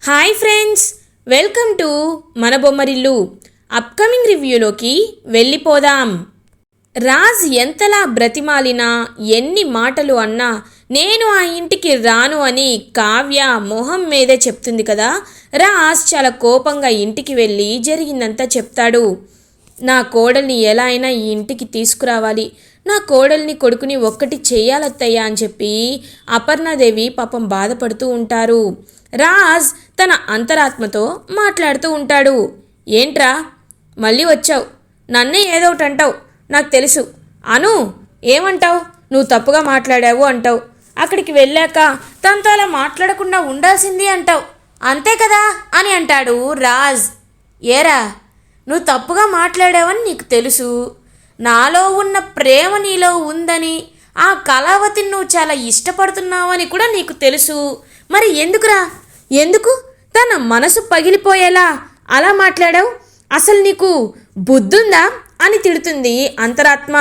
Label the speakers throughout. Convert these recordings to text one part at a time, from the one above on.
Speaker 1: Hi friends, welcome to మన Bommarillu. Upcoming రివ్యూలోకి వెళ్ళిపోదాం. రాజ్ ఎంతలా బ్రతిమాలినా, ఎన్ని మాటలు అన్నా నేను ఆ ఇంటికి రాను అని కావ్య మొహం మీదే చెప్తుంది కదా. రాజ్ చాలా కోపంగా ఇంటికి వెళ్ళి జరిగిందంతా చెప్తాడు. నా కోడల్ని ఎలా అయినా ఈ ఇంటికి తీసుకురావాలి, నా కోడల్ని కొడుకుని ఒక్కటి చెయ్యాలత్తయ్యా అని చెప్పి అపర్ణాదేవి పాపం బాధపడుతూ ఉంటారు. రాజ్ తన అంతరాత్మతో మాట్లాడుతూ ఉంటాడు. ఏంట్రా మళ్ళీ వచ్చావు, నన్నే ఏదో ఒకటి అంటావు, నాకు తెలుసు. అను, ఏమంటావు? నువ్వు తప్పుగా మాట్లాడావు అంటావు, అక్కడికి వెళ్ళాక తనతో అలా మాట్లాడకుండా ఉండాల్సింది అంటావు, అంతే కదా అని అంటాడు రాజ్. ఏరా, నువ్వు తప్పుగా మాట్లాడావని నీకు తెలుసు, నాలో ఉన్న ప్రేమ నీలో ఉందని, ఆ కళావతిని నువ్వు చాలా ఇష్టపడుతున్నావని కూడా నీకు తెలుసు. మరి ఎందుకు తన మనసు పగిలిపోయేలా అలా మాట్లాడావు? అసలు నీకు బుద్ధుందా అని తిడుతుంది అంతరాత్మ.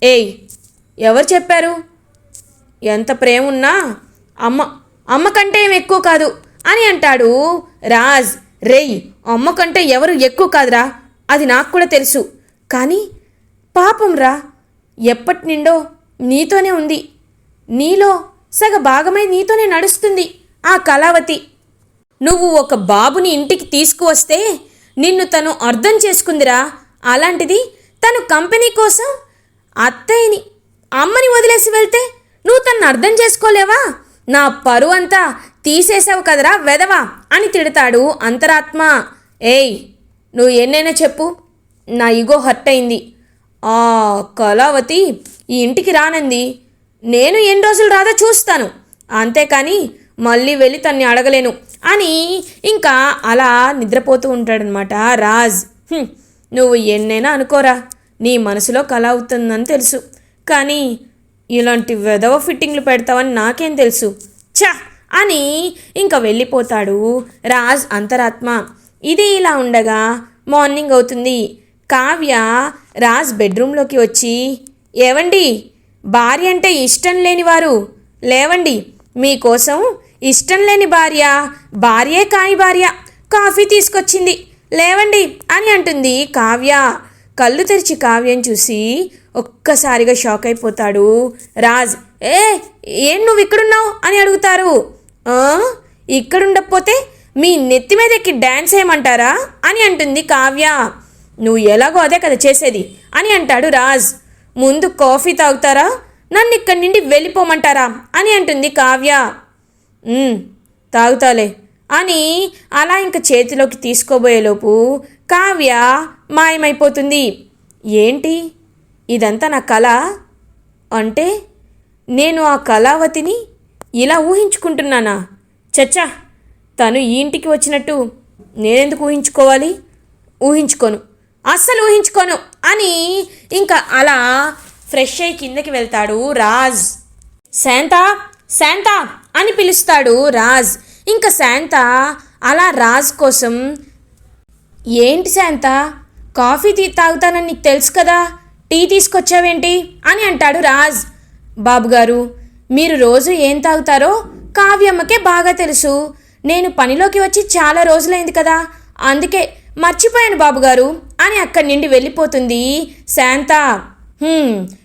Speaker 1: ఏయ్, ఎవరు చెప్పారు? ఎంత ప్రేమ ఉన్నా అమ్మ కంటే ఏం ఎక్కువ కాదు అని అంటాడు రాజ్. రేయ్, అమ్మ కంటే ఎవరు ఎక్కువ కాదురా, అది నాకు కూడా తెలుసు. కానీ పాపం రా, ఎప్పటి నిండో నీతోనే ఉంది, నీలో సగ భాగమై నీతోనే నడుస్తుంది ఆ కళావతి. నువ్వు ఒక బాబుని ఇంటికి తీసుకువస్తే నిన్ను తను అర్థం చేసుకుందిరా. అలాంటిది తను కంపెనీ కోసం అత్తయ్యని, అమ్మని వదిలేసి వెళ్తే నువ్వు తను అర్థం చేసుకోలేవా? నా పరువు అంతా తీసేసావు కదరా వెదవా అని తిడతాడు అంతరాత్మ. ఏయ్, నువ్వు ఎన్నైనా చెప్పు, నా ఈగో హర్ట్ అయింది. ఆ కళావతి ఈ ఇంటికి రానంది, నేను ఎన్ని రోజులు రాదో చూస్తాను, అంతేకాని మళ్ళీ వెళ్ళి తన్ని అడగలేను అని ఇంకా అలా నిద్రపోతూ ఉంటాడనమాట రాజ్. నువ్వు ఎన్నైనా అనుకోరా, నీ మనసులో కళ అవుతుందని తెలుసు, కానీ ఇలాంటి వెధవ ఫిట్టింగ్లు పెడతావని నాకేం తెలుసు ఛా అని ఇంకా వెళ్ళిపోతాడు రాజ్ అంతరాత్మ. ఇది ఇలా ఉండగా మార్నింగ్ అవుతుంది. కావ్య రాజ్ బెడ్రూమ్లోకి వచ్చి, ఏవండి, భార్య అంటే ఇష్టం లేని వారు లేవండి, మీకోసం ఇష్టం లేని భార్యే కాని భార్య కాఫీ తీసుకొచ్చింది లేవండి అని అంటుంది కావ్య. కళ్ళు తెరిచి కావ్యం చూసి ఒక్కసారిగా షాక్ అయిపోతాడు రాజ్. ఏం నువ్వు ఇక్కడున్నావు అని అడుగుతారు. ఇక్కడుండకపోతే మీ నెత్తి మీద ఎక్కి డ్యాన్స్ ఏమంటారా అని అంటుంది కావ్య. నువ్వు ఎలాగో అదే కదా చేసేది అని అంటాడు రాజ్. ముందు కాఫీ తాగుతారా, నన్ను ఇక్కడి నుండి వెళ్ళిపోమంటారా అని అంటుంది కావ్య. తాగుతాలే అని అలా ఇంక చేతిలోకి తీసుకోబోయేలోపు కావ్య మాయమైపోతుంది. ఏంటి ఇదంతా నా కళ? అంటే నేను ఆ కళావతిని ఇలా ఊహించుకుంటున్నానా? చచ్చా, తను ఈ ఇంటికి వచ్చినట్టు నేనెందుకు ఊహించుకోవాలి? ఊహించుకోను, అస్సలు ఊహించుకోను అని ఇంకా అలా ఫ్రెష్ అయ్యి కిందకి వెళ్తాడు రాజ్. శాంత అని పిలుస్తాడు రాజ్. ఇంకా శాంత అలా రాజ్ కోసం, ఏంటి శాంత, కాఫీ తాగుతానని నీకు తెలుసు కదా, టీ తీసుకొచ్చావేంటి అని అంటాడు రాజ్. బాబుగారు, మీరు రోజు ఏం తాగుతారో కావ్యమ్మకే బాగా తెలుసు, నేను పనిలోకి వచ్చి చాలా రోజులైంది కదా, అందుకే మర్చిపోయాను బాబుగారు అని అక్కడి నుండి వెళ్ళిపోతుంది శాంత.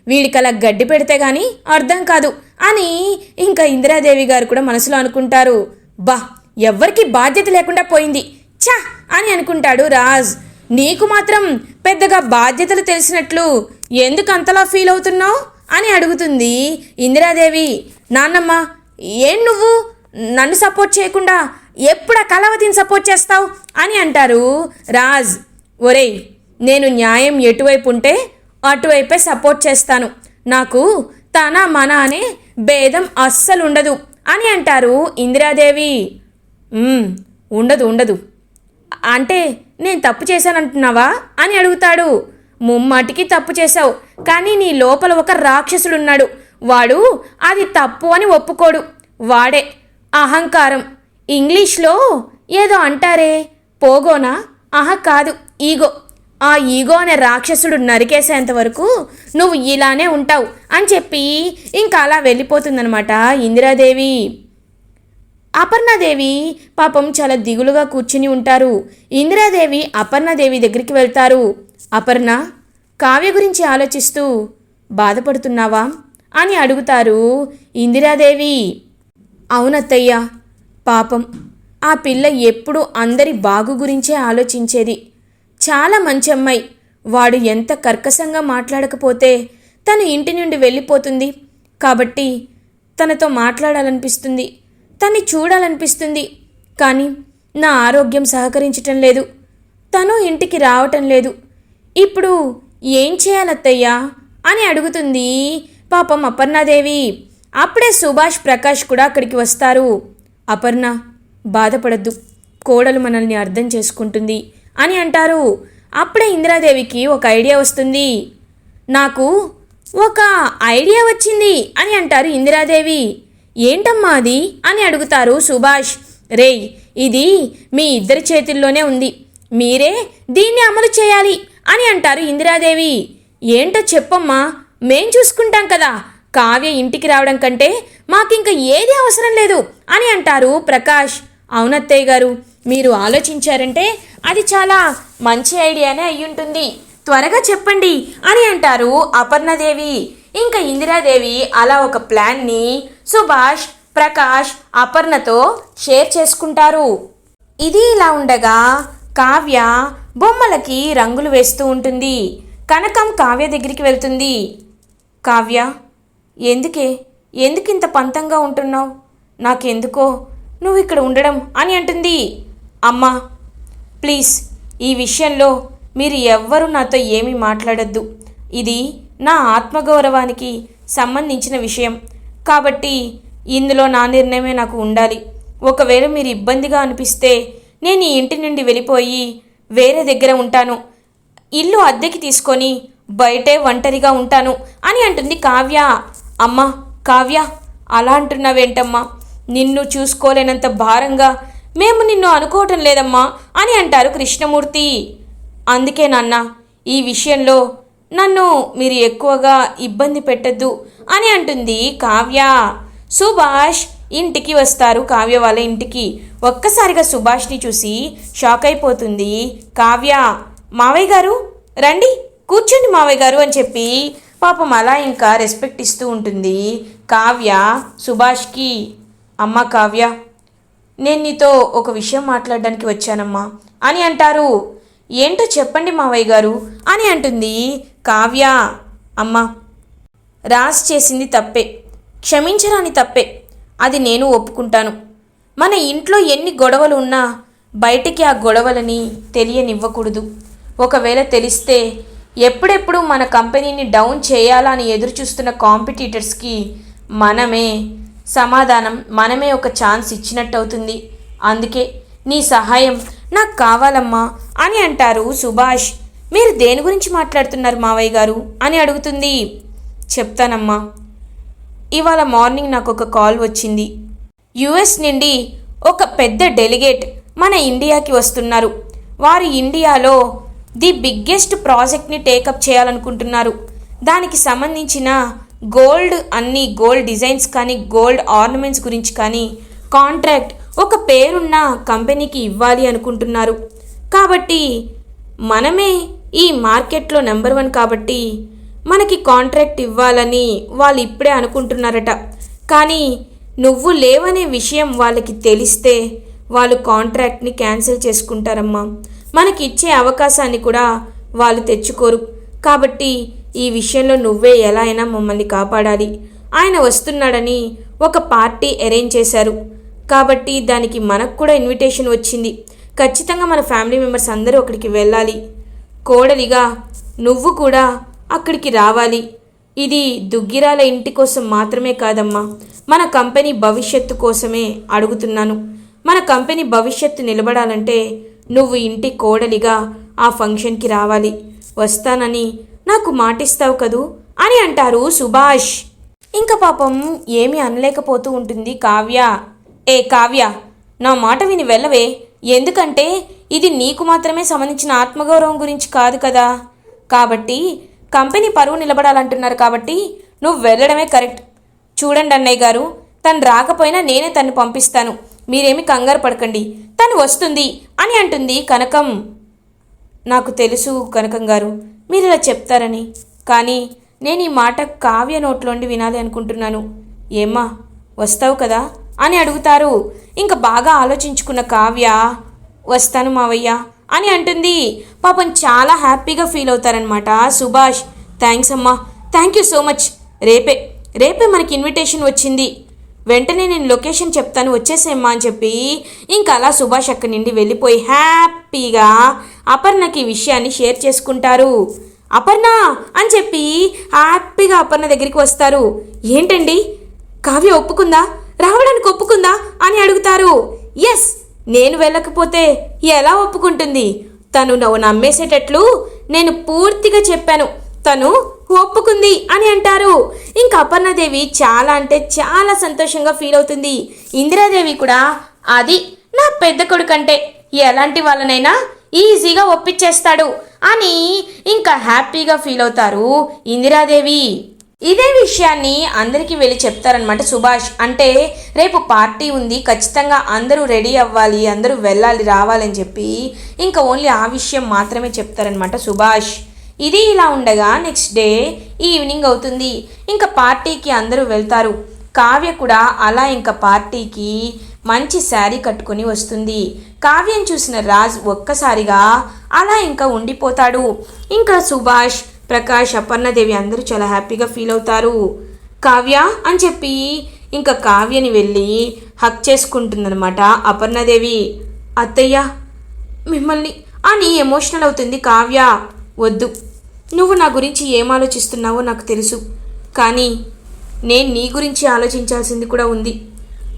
Speaker 1: వీడికలా గడ్డి పెడితే గాని అర్థం కాదు అని ఇంకా ఇందిరాదేవి గారు కూడా మనసులో అనుకుంటారు. ఎవ్వరికి బాధ్యత లేకుండా పోయింది ఛా అని అనుకుంటాడు రాజ్. నీకు మాత్రం పెద్దగా బాధ్యతలు తెలిసినట్లు ఎందుకు అంతలా ఫీల్ అవుతున్నావు అని అడుగుతుంది ఇందిరాదేవి. నాన్నమ్మ, ఏం నువ్వు నన్ను సపోర్ట్ చేయకుండా ఎప్పుడు ఆ కళావతిని సపోర్ట్ చేస్తావు అని అంటారు రాజ్. ఒరేయ్, నేను న్యాయం ఎటువైపు ఉంటే అటువైపే సపోర్ట్ చేస్తాను, నాకు తన మన అనే భేదం అస్సలు ఉండదు అని అంటారు ఇందిరాదేవి. ఉండదు అంటే నేను తప్పు చేశానంటున్నావా అని అడుగుతాడు. ముమ్మాటికి తప్పు చేశావు, కానీ నీ లోపల ఒక రాక్షసుడున్నాడు, వాడు అది తప్పు అని ఒప్పుకోడు, వాడే అహంకారం. ఇంగ్లీష్లో ఏదో అంటారే, పోగోనా? కాదు, ఈగో. ఆ ఈగో అనే రాక్షసుడు నరికేసేంత వరకు నువ్వు ఇలానే ఉంటావు అని చెప్పి ఇంకా అలా వెళ్ళిపోతుందనమాట ఇందిరాదేవి. అపర్ణాదేవి పాపం చాలా దిగులుగా కూర్చుని ఉంటారు. ఇందిరాదేవి అపర్ణాదేవి దగ్గరికి వెళ్తారు. అపర్ణ, కావ్య గురించి ఆలోచిస్తూ బాధపడుతున్నావా అని అడుగుతారు ఇందిరాదేవి. అవునత్తయ్య, పాపం ఆ పిల్ల ఎప్పుడూ అందరి బాగు గురించే ఆలోచించేది. చాలా మంచి అమ్మాయి. వాడు ఎంత కర్కశంగా మాట్లాడకపోతే తను ఇంటి నుండి వెళ్ళిపోతుంది. కాబట్టి తనతో మాట్లాడాలనిపిస్తుంది, తన్ని చూడాలనిపిస్తుంది. కానీ నా ఆరోగ్యం సహకరించటం లేదు, తను ఇంటికి రావటం లేదు. ఇప్పుడు ఏం చేయాలత్తయ్యా అని అడుగుతుంది పాపం అపర్ణాదేవి. అప్పుడే సుభాష్, ప్రకాష్ కూడా అక్కడికి వస్తారు. అపర్ణ, బాధపడద్దు, కోడలు మనల్ని అర్థం చేసుకుంటుంది అని అంటారు. అప్పుడే ఇందిరాదేవికి ఒక ఐడియా వస్తుంది. నాకు ఒక ఐడియా వచ్చింది అని అంటారు ఇందిరాదేవి. ఏంటమ్మా అది అని అడుగుతారు సుభాష్. రేయ్, ఇది మీ ఇద్దరి చేతుల్లోనే ఉంది, మీరే దీన్ని అమలు చేయాలి అని అంటారు ఇందిరాదేవి. ఏంటో చెప్పమ్మా, మేం చూసుకుంటాం కదా, కావ్య ఇంటికి రావడం కంటే మాకింక ఏది అవసరం లేదు అని అంటారు ప్రకాష్. అవునత్తయ్య గారు, మీరు ఆలోచించారంటే అది చాలా మంచి ఐడియానే అయ్యుంటుంది, త్వరగా చెప్పండి అని అంటారు అపర్ణాదేవి. ఇంకా ఇందిరాదేవి అలా ఒక ప్లాన్ని సుభాష్, ప్రకాష్, అపర్ణతో షేర్ చేసుకుంటారు. ఇది ఇలా ఉండగా కావ్య బొమ్మలకి రంగులు వేస్తూ ఉంటుంది. కనకం కావ్య దగ్గరికి వెళ్తుంది. కావ్య, ఎందుకింత పంతంగా ఉంటున్నావు? నాకెందుకో నువ్వు ఇక్కడ ఉండడం అని అంటుంది. అమ్మా, ప్లీజ్, ఈ విషయంలో మీరు ఎవ్వరూ నాతో ఏమీ మాట్లాడొద్దు. ఇది నా ఆత్మగౌరవానికి సంబంధించిన విషయం కాబట్టి ఇందులో నా నిర్ణయమే నాకు ఉండాలి. ఒకవేళ మీరు ఇబ్బందిగా అనిపిస్తే నేను ఈ ఇంటి నుండి వెళ్ళిపోయి వేరే దగ్గర ఉంటాను, ఇల్లు అద్దెకి తీసుకొని బయటే ఒంటరిగా ఉంటాను అని అంటుంది కావ్య. అమ్మా కావ్య, అలా అంటున్నావేంటమ్మా? నిన్ను చూసుకోలేనంత భారంగా మేము నిన్ను అనుకోవటం లేదమ్మా అని అంటారు కృష్ణమూర్తి. అందుకే నాన్న, ఈ విషయంలో నన్ను మీరు ఎక్కువగా ఇబ్బంది పెట్టద్దు అని అంటుంది కావ్య. సుభాష్ ఇంటికి వస్తారు, కావ్య వాళ్ళ ఇంటికి. ఒక్కసారిగా సుభాష్ని చూసి షాక్ అయిపోతుంది కావ్య. మావయ్య గారు రండి, కూర్చోండి మావయ్య గారు అని చెప్పి పాపం అలా ఇంకా రెస్పెక్ట్ ఇస్తూ ఉంటుంది కావ్య సుభాష్కి. అమ్మ కావ్య, నేను నీతో ఒక విషయం మాట్లాడడానికి వచ్చానమ్మా అని అంటారు. ఏంటో చెప్పండి మావయ్య గారు అని అంటుంది కావ్య. అమ్మ, రాజ్ చేసింది తప్పే, క్షమించరాని తప్పే, అది నేను ఒప్పుకుంటాను. మన ఇంట్లో ఎన్ని గొడవలు ఉన్నా బయటికి ఆ గొడవలని తెలియనివ్వకూడదు. ఒకవేళ తెలిస్తే ఎప్పుడెప్పుడు మన కంపెనీని డౌన్ చేయాలా అని ఎదురుచూస్తున్న కాంపిటీటర్స్కి మనమే సమాధానం, మనమే ఒక ఛాన్స్ ఇచ్చినట్టు అవుతుంది. అందుకే నీ సహాయం నాకు కావాలమ్మా అని అంటారు సుభాష్. మీరు దేని గురించి మాట్లాడుతున్నారు మావయ్య గారు అని అడుగుతుంది. చెప్తానమ్మా. ఇవాళ మార్నింగ్ నాకు ఒక కాల్ వచ్చింది. యుఎస్ నుండి ఒక పెద్ద డెలిగేట్ మన ఇండియాకి వస్తున్నారు. వారు ఇండియాలో ది బిగ్గెస్ట్ ప్రాజెక్ట్ని టేకప్ చేయాలనుకుంటున్నారు. దానికి సంబంధించిన అన్ని గోల్డ్ డిజైన్స్ కానీ, గోల్డ్ ఆర్నమెంట్స్ గురించి కానీ కాంట్రాక్ట్ ఒక పేరున్న కంపెనీకి ఇవ్వాలి అనుకుంటున్నారు. కాబట్టి మనమే ఈ మార్కెట్లో నెంబర్ 1 కాబట్టి మనకి కాంట్రాక్ట్ ఇవ్వాలని వాళ్ళు ఇప్పుడే అనుకుంటున్నారట. కానీ నువ్వు లేవనే విషయం వాళ్ళకి తెలిస్తే వాళ్ళు కాంట్రాక్ట్ని క్యాన్సిల్ చేసుకుంటారమ్మా. మనకి ఇచ్చే అవకాశాన్ని కూడా వాళ్ళు తెచ్చుకోరు. కాబట్టి ఈ విషయంలో నువ్వే ఎలా అయినా మమ్మల్ని కాపాడాలి. ఆయన వస్తున్నాడని ఒక పార్టీ అరేంజ్ చేశారు కాబట్టి దానికి మనకు కూడా ఇన్విటేషన్ వచ్చింది. ఖచ్చితంగా మన ఫ్యామిలీ మెంబర్స్ అందరూ అక్కడికి వెళ్ళాలి. కోడలిగా నువ్వు కూడా అక్కడికి రావాలి. ఇది దుగ్గిరాల ఇంటి కోసం మాత్రమే కాదమ్మా, మన కంపెనీ భవిష్యత్తు కోసమే అడుగుతున్నాను. మన కంపెనీ భవిష్యత్తు నిలబడాలంటే నువ్వు ఇంటి కోడలిగా ఆ ఫంక్షన్కి రావాలి. వస్తానని నాకు మాటిస్తావు కదూ అని అంటారు సుభాష్. ఇంకా పాపం ఏమీ అనలేకపోతూ ఉంటుంది కావ్య. ఏ కావ్య, నా మాట విని వెళ్ళవే. ఎందుకంటే ఇది నీకు మాత్రమే సంబంధించిన ఆత్మగౌరవం గురించి కాదు కదా. కాబట్టి కంపెనీ పరువు నిలబడాలంటున్నారు కాబట్టి నువ్వు వెళ్ళడమే కరెక్ట్. చూడండి అన్నయ్య గారు, తను రాకపోయినా నేనే తను పంపిస్తాను. మీరేమి కంగారు పడకండి, తను వస్తుంది అని అంటుంది కనకం. నాకు తెలుసు కనకం గారు మీరు ఇలా చెప్తారని, కానీ నేను ఈ మాట కావ్య నోట్లోండి వినాలి అనుకుంటున్నాను. ఏమ్మా వస్తావు కదా అని అడుగుతారు. ఇంకా బాగా ఆలోచించుకున్న కావ్య వస్తాను మావయ్య అని అంటుంది. పాపం చాలా హ్యాపీగా ఫీల్ అవుతారనమాట సుభాష్. థ్యాంక్స్ అమ్మా, థ్యాంక్ యూ సో మచ్. రేపే మనకి ఇన్విటేషన్ వచ్చింది, వెంటనే నేను లొకేషన్ చెప్తాను వచ్చేసేమ్మా అని చెప్పి ఇంకా అలా సుభాష్ అక్కడి నుండి వెళ్ళిపోయి హ్యాపీగా అపర్ణకి విషయాన్ని షేర్ చేసుకుంటారు. అపర్ణ అని చెప్పి హ్యాపీగా అపర్ణ దగ్గరికి వస్తారు. ఏంటండి కావ్య ఒప్పుకుందా, రావడానికి ఒప్పుకుందా అని అడుగుతారు. ఎస్, నేను వెళ్ళకపోతే ఎలా ఒప్పుకుంటుంది, తను నమ్మేసేటట్లు నేను పూర్తిగా చెప్పాను, తను ఒప్పుకుంది అని అంటారు. ఇంకా అపర్ణాదేవి చాలా అంటే చాలా సంతోషంగా ఫీల్ అవుతుంది. ఇందిరాదేవి కూడా అది నా పెద్ద కొడుకంటే ఎలాంటి వాళ్ళనైనా ఈజీగా ఒప్పించేస్తాడు అని ఇంకా హ్యాపీగా ఫీల్ అవుతారు ఇందిరాదేవి. ఇదే విషయాన్ని అందరికీ వెళ్ళి చెప్తారనమాట సుభాష్. అంటే రేపు పార్టీ ఉంది, ఖచ్చితంగా అందరూ రెడీ అవ్వాలి, అందరూ వెళ్ళాలి రావాలని చెప్పి ఇంకా ఓన్లీ ఆ విషయం మాత్రమే చెప్తారనమాట సుభాష్. ఇది ఇలా ఉండగా నెక్స్ట్ డే ఈవినింగ్ అవుతుంది. ఇంకా పార్టీకి అందరూ వెళ్తారు. కావ్య కూడా అలా ఇంకా పార్టీకి మంచి శారీ కట్టుకొని వస్తుంది. కావ్యం చూసిన రాజ్ ఒక్కసారిగా అలా ఇంకా ఉండిపోతాడు. ఇంకా సుభాష్, ప్రకాష్, అపర్ణదేవి అందరూ చాలా హ్యాపీగా ఫీల్ అవుతారు. కావ్య అని చెప్పి ఇంకా కావ్యని వెళ్ళి హక్ చేసుకుంటుందన్నమాట అపర్ణదేవి. అత్తయ్య మిమ్మల్ని అని ఎమోషనల్ అవుతుంది కావ్య. వద్దు, నువ్వు నా గురించి ఏం ఆలోచిస్తున్నావో నాకు తెలుసు, కానీ నేను నీ గురించి ఆలోచించాల్సింది కూడా ఉంది.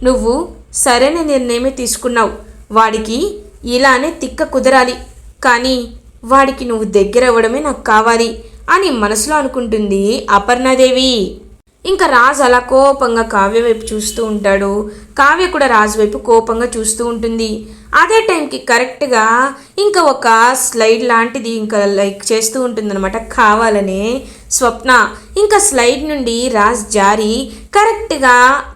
Speaker 1: నువ్వు సరైన నిర్ణయమే తీసుకున్నావు. వాడికి ఇలానే తిక్క కుదరాలి, కానీ వాడికి నువ్వు దగ్గర అవ్వడమే నాకు కావాలి అని మనసులో అనుకుంటుంది అపర్ణాదేవి. ఇంకా రాజ్ అలా కోపంగా కావ్య వైపు చూస్తూ ఉంటాడు. కావ్య కూడా రాజు వైపు కోపంగా చూస్తూ ఉంటుంది. అదే టైంకి కరెక్ట్గా ఇంకా ఒక స్లైడ్ లాంటిది ఇంకా లైక్ చేస్తూ ఉంటుందన్నమాట కావాలనే స్వప్న. ఇంకా స్లైడ్ నుండి రాజ్ జారి కరెక్ట్గా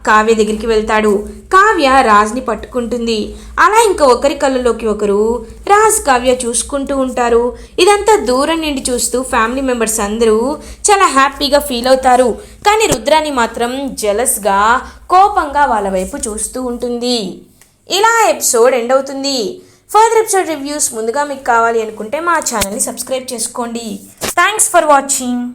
Speaker 1: కావ్య దగ్గరికి వెళ్తాడు. కావ్య రాజ్ని పట్టుకుంటుంది. అలా ఇంకా ఒకరి కళ్ళలోకి ఒకరు రాజ్ కావ్య చూసుకుంటూ ఉంటారు. ఇదంతా దూరం నుండి చూస్తూ ఫ్యామిలీ మెంబర్స్ అందరూ చాలా హ్యాపీగా ఫీల్ అవుతారు. కానీ రుద్రాని మాత్రం జెలస్గా కోపంగా వాళ్ళ వైపు చూస్తూ ఉంటుంది. ఇలా ఎపిసోడ్ ఎండ్ అవుతుంది. ఫర్దర్ ఎపిసోడ్ రివ్యూస్ ముందుగా మీకు కావాలి అనుకుంటే మా ఛానల్ని సబ్స్క్రైబ్ చేసుకోండి. Thanks for watching.